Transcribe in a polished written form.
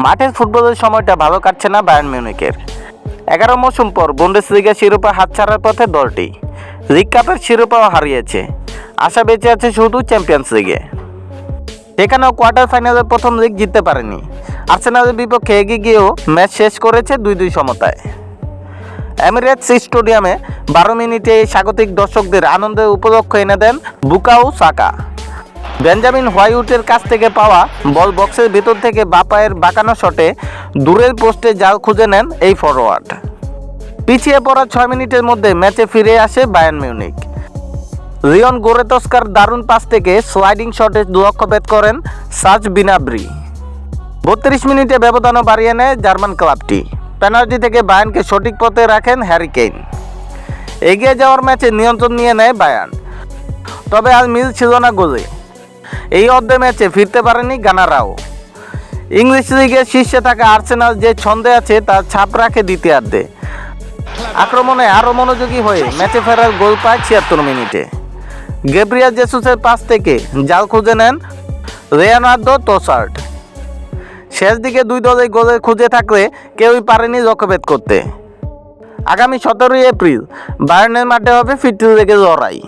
মাঠের ফুটবলের সময়টা ভালো কাটছে না বায়ার্ন মিউনিখের। 11 মৌসুম পর বুন্ডেসলিগা শিরোপা হাতছাড়ার পথে দলটি। লিগ কাপের শিরোপাও হারিয়েছে, আশা বেঁচে আছে শুধু চ্যাম্পিয়ন্স লিগে। সেখানেও কোয়ার্টার ফাইনালে প্রথম লিগ জিততে পারেনি। আর্সেনালের বিপক্ষে এগিয়ে গিয়েও ম্যাচ শেষ করেছে 2-2 সমতায়। এমিরেটস স্টেডিয়ামে 12 মিনিটে স্বাগতিক দর্শকদের আনন্দের উপলক্ষ এনে দেন বুকায়ো সাকা। বেঞ্জামিন হোয়াইটের কাছ থেকে পাওয়া বল বক্সের ভেতর থেকে বাঁ পায়ের বাঁকানো শটে দূরের পোস্টে জাল খুঁজে নেন এই ফরোয়ার্ড। পিছিয়ে পড়া 6 মিনিটের মধ্যে ম্যাচে ফিরে আসে বায়ার্ন মিউনিখ। লিওন গোরেতস্কার দারুণ পাস থেকে স্লাইডিং শটে লক্ষ্যভেদ করেন সার্জ বিনাব্রি। 32 মিনিটে ব্যবধানও বাড়িয়ে নেয় জার্মান ক্লাবটি। পেনাল্টি থেকে বায়ার্নকে সঠিক পথে রাখেন হ্যারি কেইন। এগিয়ে যাওয়ার ম্যাচে নিয়ন্ত্রণ নিয়ে নেয় বায়ার্ন, তবে আর মিল ছিল না গোলে। এই অর্ধে ম্যাচে ফিরতে পারেনি গানাররাও। ইংলিশ লিগের শীর্ষে থাকা আর্সেনাল যে ছন্দে আছে তার ছাপ রাখে দ্বিতীয়ার্ধে। আক্রমণে আরও মনোযোগী হয়ে ম্যাচে ফেরার গোল পায় 76 মিনিটে। গ্যাব্রিয়েল জেসুসের পাস থেকে জাল খুঁজে নেন লিওনার্দো ট্রসার্ড। শেষ দিকে দুই দলেই গোলের খুঁজে থাকলে কেউই পারেনি লক্ষ্যভেদ করতে। আগামী 17 এপ্রিল বায়ার্নের মাঠে হবে ফিরতি লেগে লড়াই।